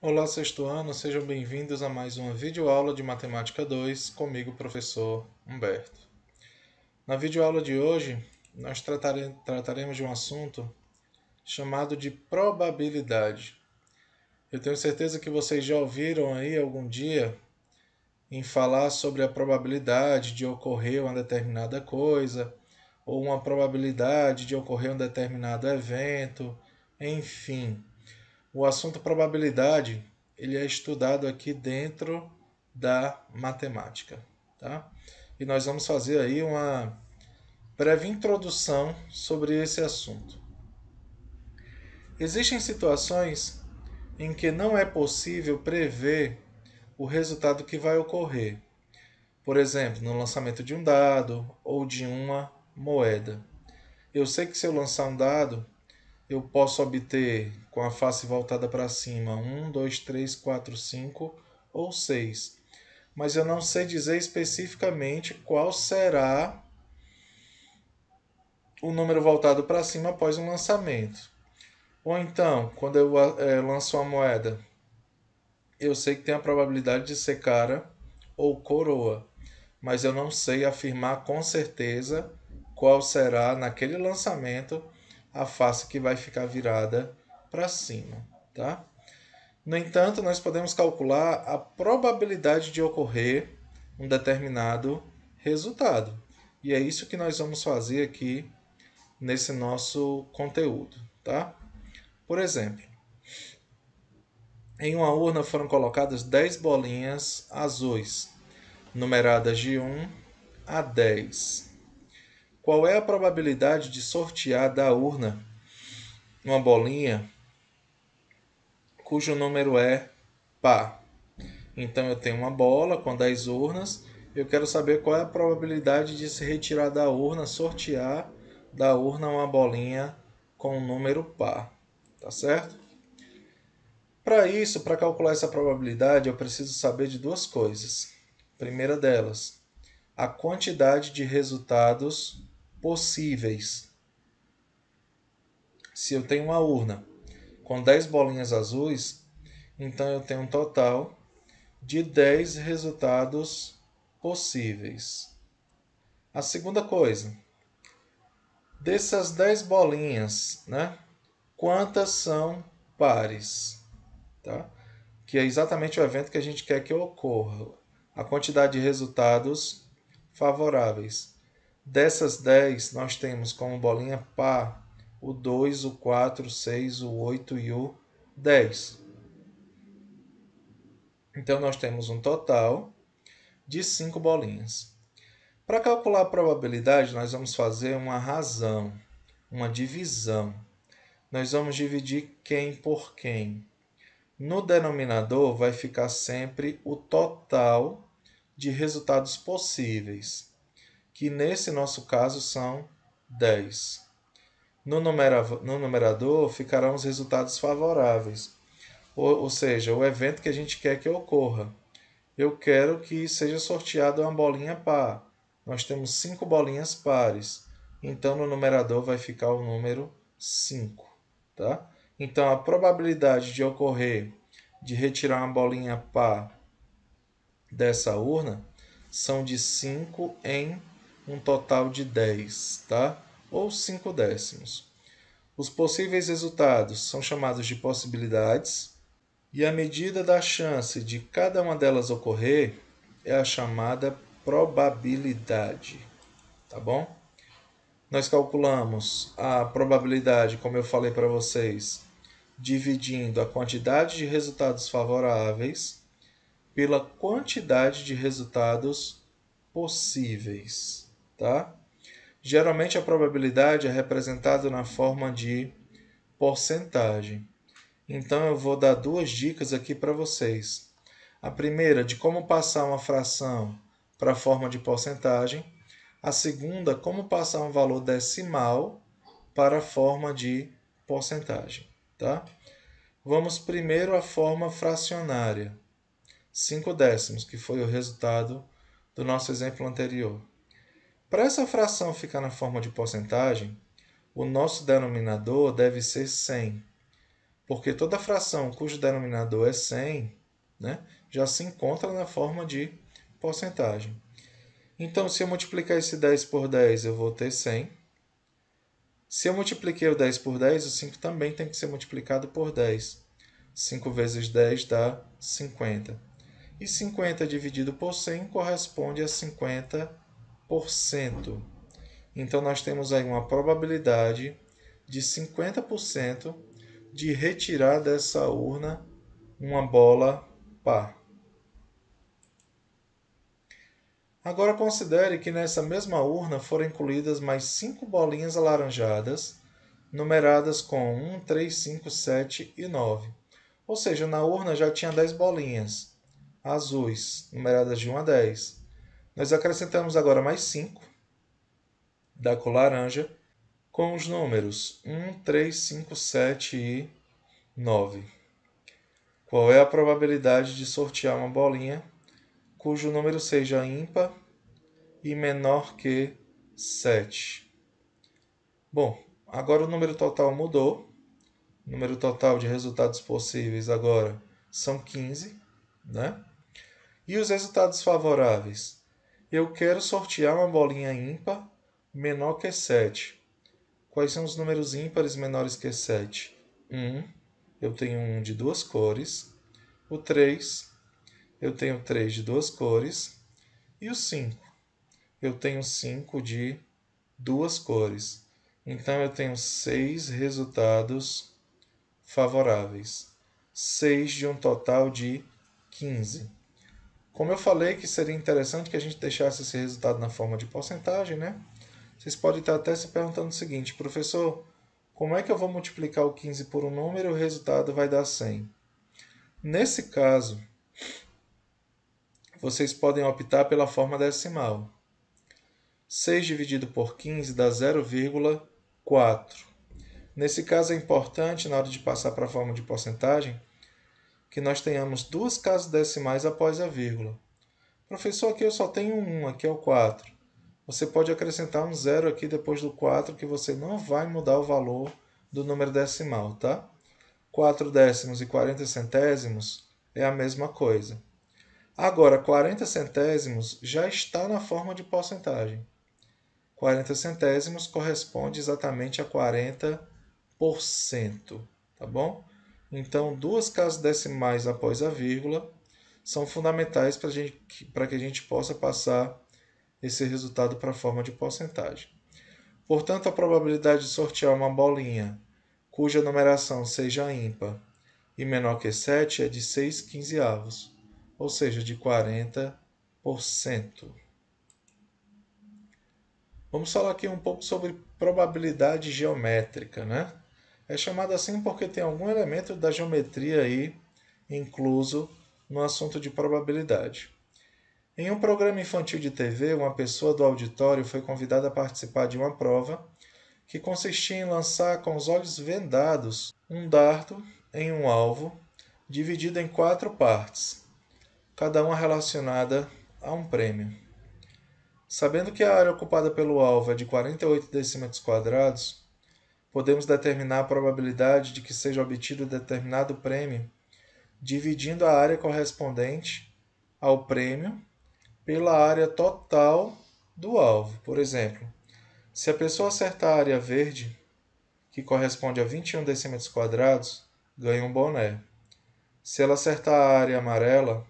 Olá, sexto ano, sejam bem-vindos a mais uma videoaula de Matemática 2, comigo, professor Humberto. Na videoaula de hoje, nós trataremos de um assunto chamado de probabilidade. Eu tenho certeza que vocês já ouviram aí algum dia em falar sobre a probabilidade de ocorrer uma determinada coisa, ou uma probabilidade de ocorrer um determinado evento, enfim. O assunto probabilidade, ele é estudado aqui dentro da matemática, tá? E nós vamos fazer aí uma breve introdução sobre esse assunto. Existem situações em que não é possível prever o resultado que vai ocorrer. Por exemplo, no lançamento de um dado ou de uma moeda. Eu sei que se eu lançar um dado, eu posso obter com a face voltada para cima 1, 2, 3, 4, 5 ou 6. Mas eu não sei dizer especificamente qual será o número voltado para cima após um lançamento. Ou então, quando eu lanço uma moeda, eu sei que tem a probabilidade de ser cara ou coroa, mas eu não sei afirmar com certeza qual será, naquele lançamento, a face que vai ficar virada para cima, tá? No entanto, nós podemos calcular a probabilidade de ocorrer um determinado resultado. E é isso que nós vamos fazer aqui nesse nosso conteúdo, tá? Por exemplo, em uma urna foram colocadas 10 bolinhas azuis, numeradas de 1 a 10. Qual é a probabilidade de sortear da urna uma bolinha cujo número é par? Então eu tenho uma bola com 10 urnas, eu quero saber qual é a probabilidade de se retirar da urna, sortear da urna uma bolinha com um número par, tá certo? Para isso, para calcular essa probabilidade, eu preciso saber de duas coisas. Primeira delas, a quantidade de resultados possíveis. Se eu tenho uma urna com 10 bolinhas azuis, então eu tenho um total de 10 resultados possíveis. A segunda coisa, dessas 10 bolinhas, né, quantas são pares? Tá? Que é exatamente o evento que a gente quer que ocorra. A quantidade de resultados favoráveis. Dessas 10, nós temos como bolinha par o 2, o 4, o 6, o 8 e o 10. Então, nós temos um total de 5 bolinhas. Para calcular a probabilidade, nós vamos fazer uma razão, uma divisão. Nós vamos dividir quem por quem. No denominador vai ficar sempre o total de resultados possíveis, que nesse nosso caso são 10. No numerador ficarão os resultados favoráveis, ou seja, o evento que a gente quer que ocorra. Eu quero que seja sorteado uma bolinha par. Nós temos 5 bolinhas pares. Então, no numerador vai ficar o número 5. Tá? Então, a probabilidade de ocorrer, de retirar uma bolinha par dessa urna, são de 5 em um total de 10. Tá? Ou 5 décimos. Os possíveis resultados são chamados de possibilidades. E a medida da chance de cada uma delas ocorrer é a chamada probabilidade, tá bom? Nós calculamos a probabilidade, como eu falei para vocês, dividindo a quantidade de resultados favoráveis pela quantidade de resultados possíveis, tá? Geralmente a probabilidade é representada na forma de porcentagem. Então eu vou dar duas dicas aqui para vocês. A primeira, de como passar uma fração para a forma de porcentagem. A segunda, como passar um valor decimal para a forma de porcentagem. Tá? Vamos primeiro à forma fracionária. 5 décimos, que foi o resultado do nosso exemplo anterior. Para essa fração ficar na forma de porcentagem, o nosso denominador deve ser 100. porque toda fração cujo denominador é 100, né, já se encontra na forma de porcentagem. Então, se eu multiplicar esse 10 por 10, eu vou ter 100. Se eu multipliquei o 10 por 10, o 5 também tem que ser multiplicado por 10. 5 vezes 10 dá 50. E 50 dividido por 100 corresponde a 50%. Então, nós temos aí uma probabilidade de 50% de retirar dessa urna uma bola par. Agora considere que nessa mesma urna foram incluídas mais 5 bolinhas alaranjadas, numeradas com 1, 3, 5, 7 e 9. Ou seja, na urna já tinha 10 bolinhas azuis, numeradas de 1 a 10. Nós acrescentamos agora mais 5 da cor laranja com os números 1, 3, 5, 7 e 9. Qual é a probabilidade de sortear uma bolinha cujo número seja ímpar e menor que 7? Bom, agora o número total mudou. O número total de resultados possíveis agora são 15, né? E os resultados favoráveis? Eu quero sortear uma bolinha ímpar menor que 7. Quais são os números ímpares menores que 7? 1, eu tenho 1 de duas cores. O 3, eu tenho 3 de duas cores. E o 5, eu tenho 5 de duas cores. Então, eu tenho 6 resultados favoráveis. 6 de um total de 15. Como eu falei que seria interessante que a gente deixasse esse resultado na forma de porcentagem, né? Vocês podem estar até se perguntando o seguinte: professor, como é que eu vou multiplicar o 15 por um número e o resultado vai dar 100? Nesse caso, vocês podem optar pela forma decimal. 6 dividido por 15 dá 0,4. Nesse caso é importante, na hora de passar para a forma de porcentagem, que nós tenhamos duas casas decimais após a vírgula. Professor, aqui eu só tenho um, aqui é o 4. Você pode acrescentar um zero aqui depois do 4, que você não vai mudar o valor do número decimal, tá? 4 décimos e 40 centésimos é a mesma coisa. Agora, 40 centésimos já está na forma de porcentagem. 40 centésimos corresponde exatamente a 40%, tá bom? Então, duas casas decimais após a vírgula são fundamentais para que a gente possa passar esse resultado para a forma de porcentagem. Portanto, a probabilidade de sortear uma bolinha cuja numeração seja ímpar e menor que 7 é de 6/15, ou seja, de 40%. Vamos falar aqui um pouco sobre probabilidade geométrica, né? É chamado assim porque tem algum elemento da geometria aí incluso no assunto de probabilidade. Em um programa infantil de TV, uma pessoa do auditório foi convidada a participar de uma prova que consistia em lançar com os olhos vendados um dardo em um alvo dividido em 4 partes, cada uma relacionada a um prêmio. Sabendo que a área ocupada pelo alvo é de 48 decímetros quadrados, podemos determinar a probabilidade de que seja obtido determinado prêmio dividindo a área correspondente ao prêmio pela área total do alvo. Por exemplo, se a pessoa acertar a área verde, que corresponde a 21 decímetros quadrados, ganha um boné. Se ela acertar a área amarela,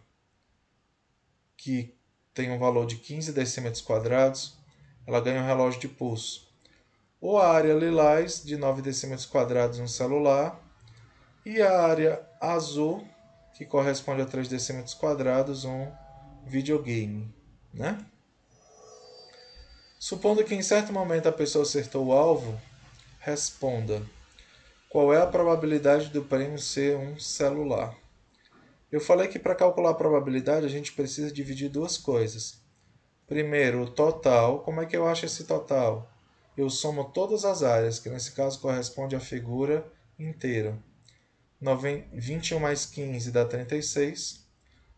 que tem um valor de 15 decímetros quadrados, ela ganha um relógio de pulso. Ou a área lilás, de 9 decímetros quadrados, um celular. E a área azul, que corresponde a 3 decímetros quadrados, um videogame, né? Supondo que em certo momento a pessoa acertou o alvo, responda: qual é a probabilidade do prêmio ser um celular? Eu falei que para calcular a probabilidade a gente precisa dividir duas coisas. Primeiro, o total. Como é que eu acho esse total? Eu somo todas as áreas, que nesse caso corresponde à figura inteira. 21 mais 15 dá 36.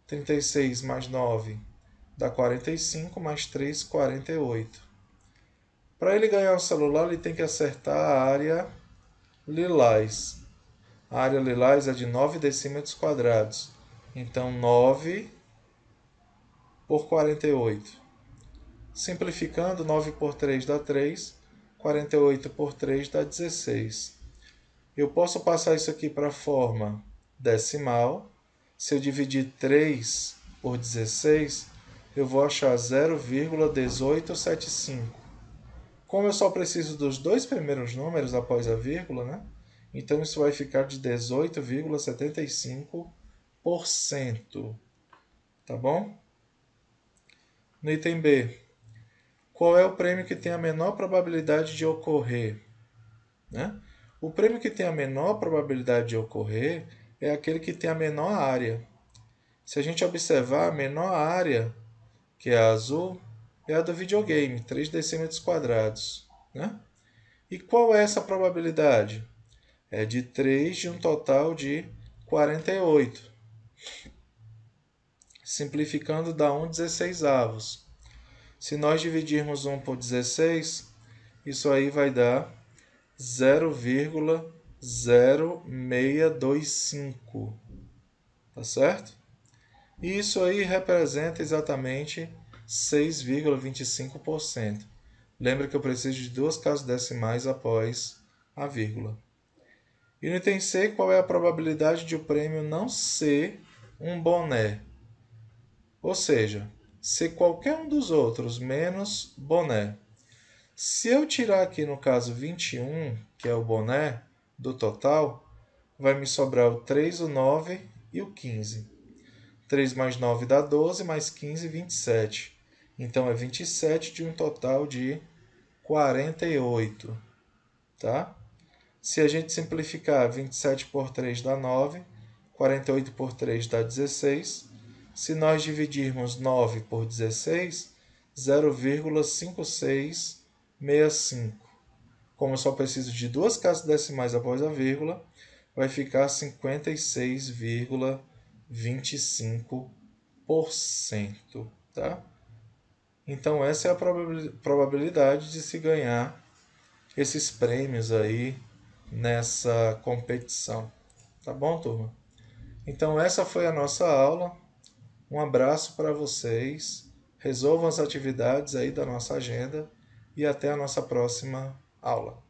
36 mais 9 dá 45, mais 3, 48. Para ele ganhar um celular, ele tem que acertar a área lilás. A área lilás é de 9 decímetros quadrados. Então, 9 por 48. Simplificando, 9 por 3 dá 3, 48 por 3 dá 16. Eu posso passar isso aqui para a forma decimal. Se eu dividir 3 por 16, eu vou achar 0,1875. Como eu só preciso dos dois primeiros números após a vírgula, né? Então isso vai ficar de 18,75%. Tá bom? No item B, qual é o prêmio que tem a menor probabilidade de ocorrer? Né? O prêmio que tem a menor probabilidade de ocorrer é aquele que tem a menor área. Se a gente observar, a menor área, que é a azul, é a do videogame, 3 decímetros quadrados. Né? E qual é essa probabilidade? É de 3 de um total de 48. Simplificando, dá 1/16. Se nós dividirmos 1 por 16, isso aí vai dar 0,0625. Tá certo? E isso aí representa exatamente 6,25%. Lembra que eu preciso de duas casas decimais após a vírgula. E no item C, qual é a probabilidade de o prêmio não ser um boné? Ou seja, ser qualquer um dos outros menos boné. Se eu tirar aqui no caso 21, que é o boné, do total, vai me sobrar o 3, o 9 e o 15. 3 mais 9 dá 12, mais 15, 27. Então é 27 de um total de 48. Tá? Se a gente simplificar, 27 por 3 dá 9, 48 por 3 dá 16. Se nós dividirmos 9 por 16, 0,5665. Como eu só preciso de duas casas decimais após a vírgula, vai ficar 56,25%. Tá? Então, essa é a probabilidade de se ganhar esses prêmios aí nessa competição. Tá bom, turma? Então, essa foi a nossa aula. Um abraço para vocês. Resolvam as atividades aí da nossa agenda e até a nossa próxima aula.